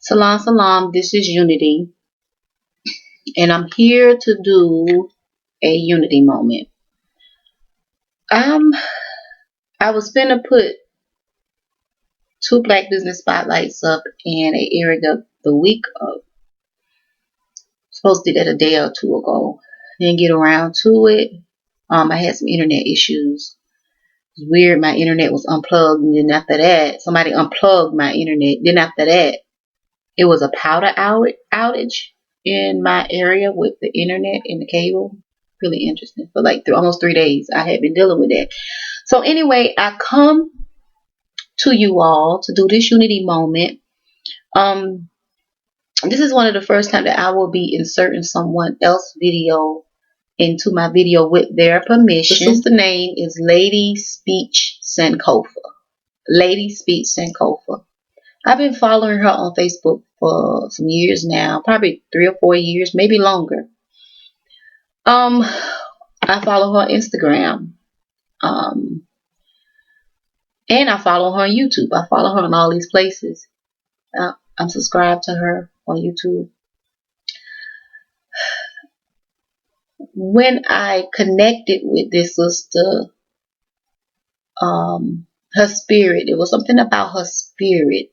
Salam, salam. This is Unity, and I'm here to do a Unity moment. I was finna put 2 Black business spotlights up in an area the week of. Supposed to do that a day or two ago. Didn't get around to it. I had some internet issues. It was weird. My internet was unplugged, and then after that, somebody unplugged my internet. Then after that, it was a power outage in my area with the internet and the cable. Really interesting. For like almost 3 days, I had been dealing with that. So anyway, I come to you all to do this Unity moment. This is one of the first time that I will be inserting someone else's video into my video with their permission. The sister name is Lady Speech Sankofa. Lady Speech Sankofa. I've been following her on Facebook for some years now, probably 3 or 4 years, maybe longer. I follow her on Instagram. And I follow her on YouTube. I follow her on all these places. I'm subscribed to her on YouTube. When I connected with this sister, her spirit, it was something about her spirit.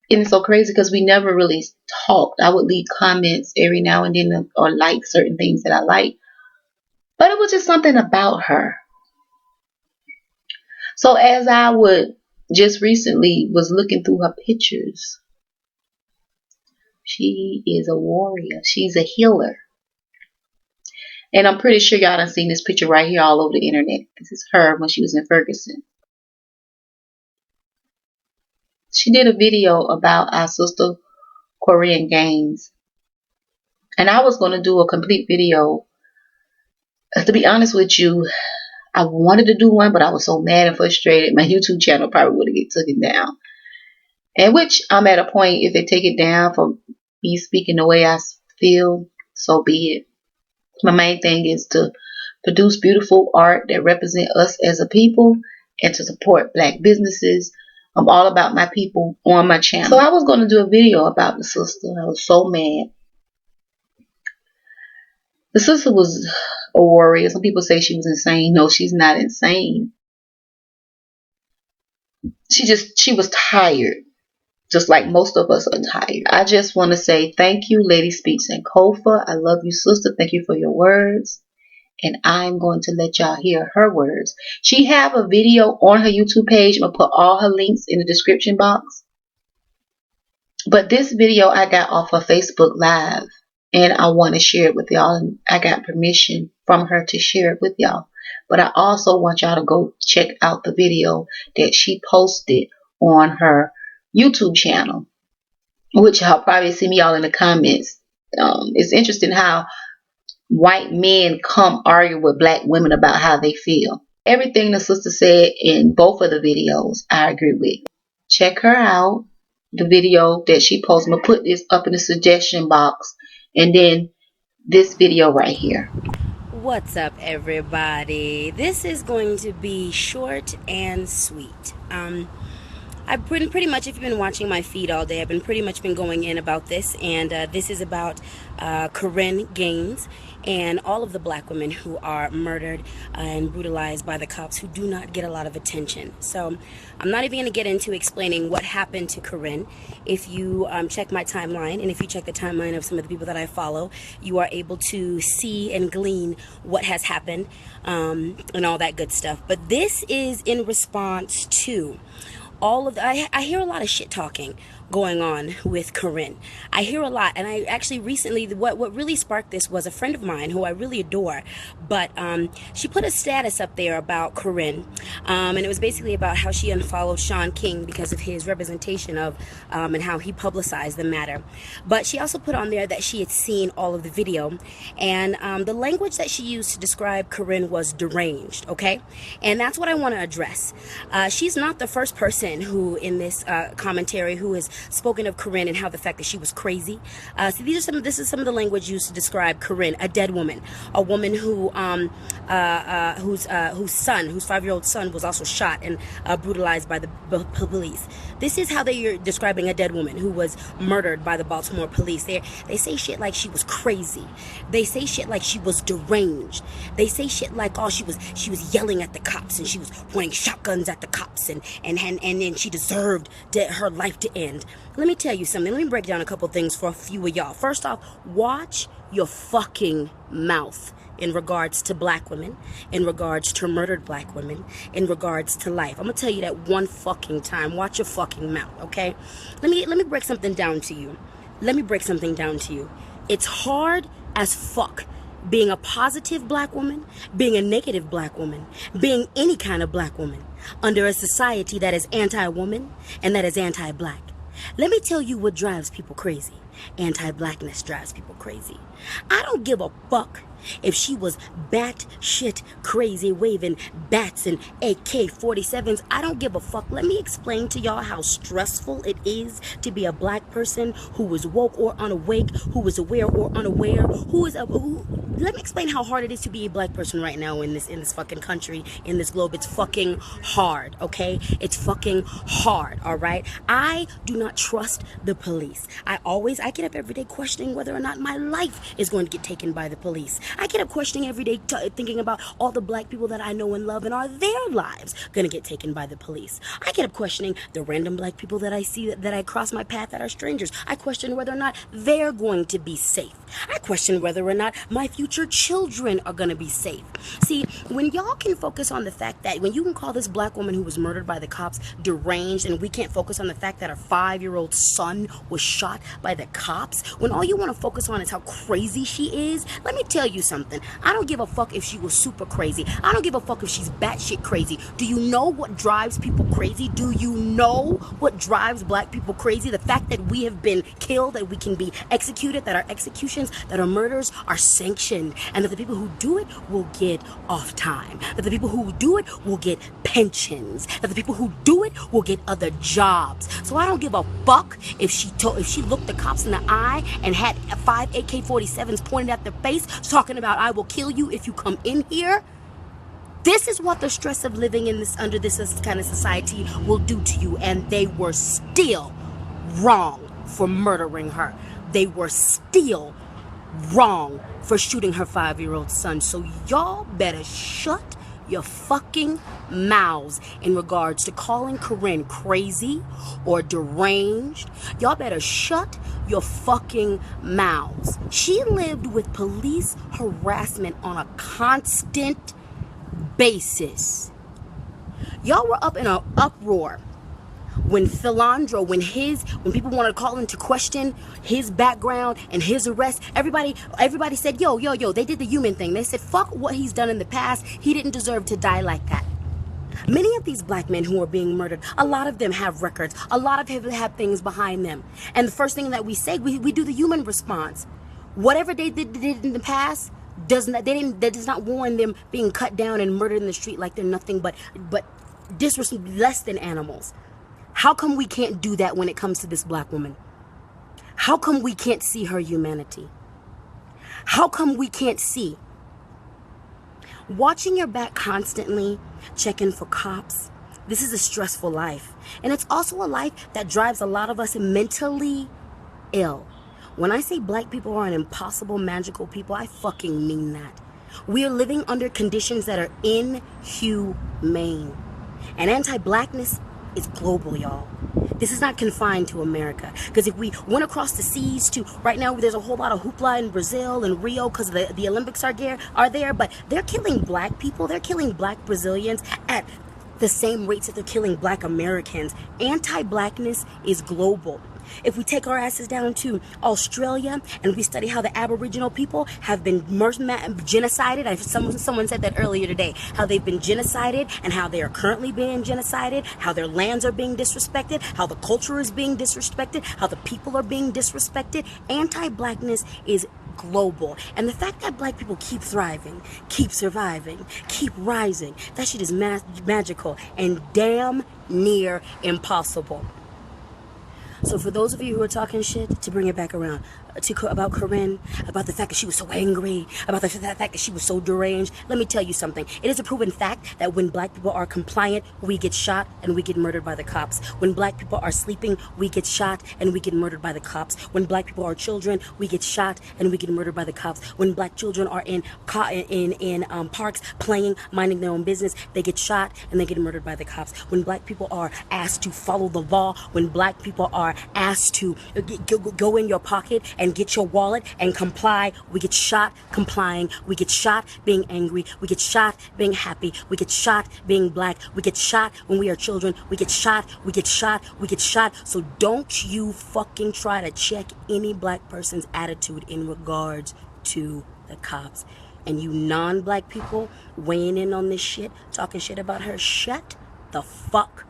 And it's so crazy because we never really talked. I would leave comments every now and then or like certain things that I like. But it was just something about her. So as I would just recently was looking through her pictures, she is a warrior. She's a healer. And I'm pretty sure y'all done seen this picture right here all over the internet. This is her when she was in Ferguson. She did a video about our sister Korryn Gaines. And I was going to do a complete video. To be honest with you, I wanted to do one, but I was so mad and frustrated. My YouTube channel probably would have taken down. And which I'm at a point, if they take it down for me speaking the way I feel, so be it. My main thing is to produce beautiful art that represent us as a people and to support Black businesses. I'm all about my people on my channel. So I was going to do a video about the sister. I was so mad. The sister was a warrior. Some people say she was insane. No, she's not insane. She was tired. Just like most of us are tired. I just want to say thank you, Lady Speech Sankofa. I love you, sister. Thank you for your words. And I'm going to let y'all hear her words. She have a video on her YouTube page. I'm going to put all her links in the description box. But this video I got off of Facebook Live. And I want to share it with y'all. And I got permission from her to share it with y'all. But I also want y'all to go check out the video that she posted on her YouTube channel, which I'll probably see me all in the comments. It's interesting how white men come argue with Black women about how they feel. Everything the sister said in both of the videos, I agree with. Check her out. The video that she posted, I'm going to put this up in the suggestion box. And then this video right here. What's up, everybody? This is going to be short and sweet. I've been pretty much, if you've been watching my feed all day, I've been pretty much going in about this, and this is about Korryn Gaines and all of the Black women who are murdered and brutalized by the cops who do not get a lot of attention. So I'm not even going to get into explaining what happened to Korryn. If you check my timeline, and if you check the timeline of some of the people that I follow, you are able to see and glean what has happened and all that good stuff. But this is in response to all of the, I hear a lot of shit talking going on with Korryn. I hear a lot, and I actually recently, what really sparked this was a friend of mine who I really adore, but she put a status up there about Korryn, and it was basically about how she unfollowed Sean King because of his representation of and how he publicized the matter. But she also put on there that she had seen all of the video, and the language that she used to describe Korryn was deranged, okay? And that's what I want to address. She's not the first person who in this commentary who has spoken of Korryn and how the fact that she was crazy. See, this is some of the language used to describe Korryn, a dead woman, a woman whose 5-year-old son was also shot and brutalized by the police. This is how they are describing a dead woman who was murdered by the Baltimore police. They say shit like she was crazy. They say shit like she was deranged. They say shit like, oh, she was yelling at the cops and she was pointing shotguns at the cops and then she deserved her life to end. Let me tell you something. Let me break down a couple things for a few of y'all. First off, watch your fucking mouth in regards to black women, in regards to murdered black women, in regards to life. I'm gonna tell you that one fucking time. Watch your fucking mouth, okay? Let me break something down to you. It's hard as fuck being a positive black woman, being a negative black woman, being any kind of black woman under a society that is anti-woman and that is anti-black. Let me tell you what drives people crazy. Anti-blackness drives people crazy. I don't give a fuck if she was batshit crazy, waving bats and AK-47s. I don't give a fuck. Let me explain to y'all how stressful it is to be a black person who is woke or unawake, who is aware or unaware, let me explain how hard it is to be a black person right now in this fucking country, in this globe. It's fucking hard, okay? It's fucking hard, all right? I do not trust the police. I get up every day questioning whether or not my life is going to get taken by the police. I get up questioning every day, thinking about all the black people that I know and love, and are their lives going to get taken by the police? I get up questioning the random black people that I see, that I cross my path, that are strangers. I question whether or not they're going to be safe. I question whether or not my future children are going to be safe. See, when y'all can focus on the fact that, when you can call this black woman who was murdered by the cops deranged, and we can't focus on the fact that her 5-year-old son was shot by the cops, when all you want to focus on is how crazy she is, let me tell you something. I don't give a fuck if she was super crazy. I don't give a fuck if she's batshit crazy. Do you know what drives people crazy? Do you know what drives black people crazy? The fact that we have been killed, that we can be executed, that our executions, that our murders are sanctioned, and that the people who do it will get off time, that the people who do it will get pensions, that the people who do it will get other jobs. So I don't give a fuck if she looked the cops in the eye and had 5 AK-47s pointed at their face, talking about, I will kill you if you come in here. This is what the stress of living under this kind of society will do to you. And they were still wrong for murdering her. They were still wrong for shooting her 5-year-old son. So y'all better shut your fucking mouths in regards to calling Korryn crazy or deranged. Y'all better shut your fucking mouths. She lived with police harassment on a constant basis. Y'all were up in an uproar when Philandro, when people wanted to call into question his background and his arrest. Everybody said, yo, they did the human thing. They said, fuck what he's done in the past. He didn't deserve to die like that. Many of these black men who are being murdered, a lot of them have records. A lot of them have things behind them. And the first thing that we say, we do the human response. Whatever they did in the past, that does not warrant them being cut down and murdered in the street like they're nothing but less than animals. How come we can't do that when it comes to this black woman? How come we can't see her humanity? How come we can't see? Watching your back constantly, checking for cops, this is a stressful life. And it's also a life that drives a lot of us mentally ill. When I say black people are an impossible, magical people, I fucking mean that. We are living under conditions that are inhumane. And anti-blackness is global, y'all. This is not confined to America. Because if we went across the seas to, right now there's a whole lot of hoopla in Brazil and Rio because the Olympics are there, but they're killing black people. They're killing black Brazilians at the same rates that they're killing black Americans. Anti-blackness is global. If we take our asses down to Australia and we study how the Aboriginal people have been genocided, someone said that earlier today, how they've been genocided and how they are currently being genocided, how their lands are being disrespected, how the culture is being disrespected, how the people are being disrespected. Anti-blackness is global. And the fact that black people keep thriving, keep surviving, keep rising, that shit is magical and damn near impossible. So for those of you who are talking shit, to bring it back around, about Korryn, about the fact that she was so angry, about the fact that she was so deranged, let me tell you something. It is a proven fact that when black people are compliant, we get shot and we get murdered by the cops. When black people are sleeping, we get shot and we get murdered by the cops. When black people are children, we get shot and we get murdered by the cops. When black children are in parks playing, minding their own business, they get shot and they get murdered by the cops. When black people are asked to follow the law, when black people are asked to go in your pocket and get your wallet and comply, we get shot complying. We get shot being angry. We get shot being happy. We get shot being black. We get shot when we are children. We get shot. We get shot. We get shot. So don't you fucking try to check any black person's attitude in regards to the cops. And you non-black people weighing in on this shit, talking shit about her, shut the fuck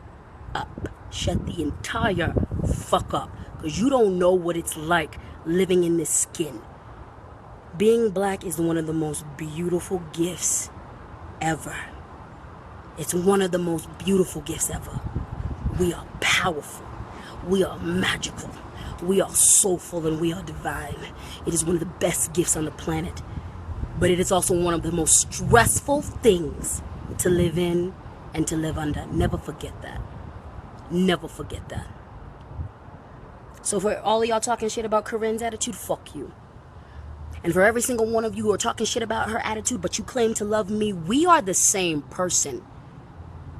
up. Shut the entire fuck up. Because you don't know what it's like living in this skin. Being black is one of the most beautiful gifts ever. It's one of the most beautiful gifts ever. We are powerful. We are magical. We are soulful and we are divine. It is one of the best gifts on the planet. But it is also one of the most stressful things to live in and to live under. Never forget that. Never forget that. So for all of y'all talking shit about Korryn's attitude, fuck you. And for every single one of you who are talking shit about her attitude, but you claim to love me, we are the same person.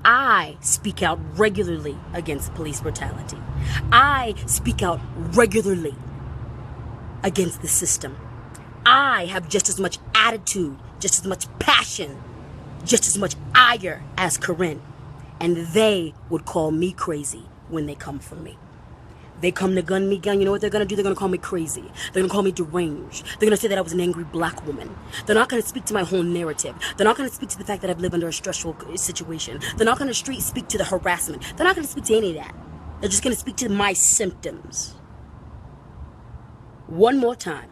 I speak out regularly against police brutality. I speak out regularly against the system. I have just as much attitude, just as much passion, just as much ire as Korryn. And they would call me crazy when they come for me. They come to gun me gun. You know what they're going to do? They're going to call me crazy. They're going to call me deranged. They're going to say that I was an angry black woman. They're not going to speak to my whole narrative. They're not going to speak to the fact that I've lived under a stressful situation. They're not going to speak to the harassment. They're not going to speak to any of that. They're just going to speak to my symptoms. One more time,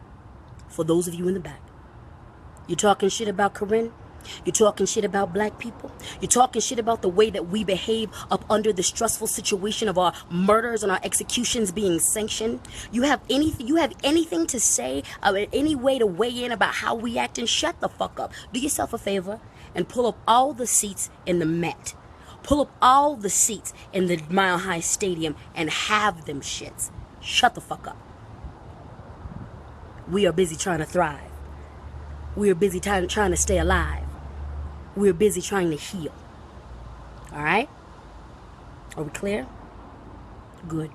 for those of you in the back. You're talking shit about Korryn? You're talking shit about black people. You're talking shit about the way that we behave up under the stressful situation of our murders and our executions being sanctioned. You have anything to say, any way to weigh in about how we act, and shut the fuck up. Do yourself a favor and pull up all the seats in the Met. Pull up all the seats in the Mile High Stadium and have them shits. Shut the fuck up. We are busy trying to thrive. We are busy trying to stay alive. We're busy trying to heal. All right? Are we clear? Good.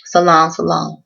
Salam, salam.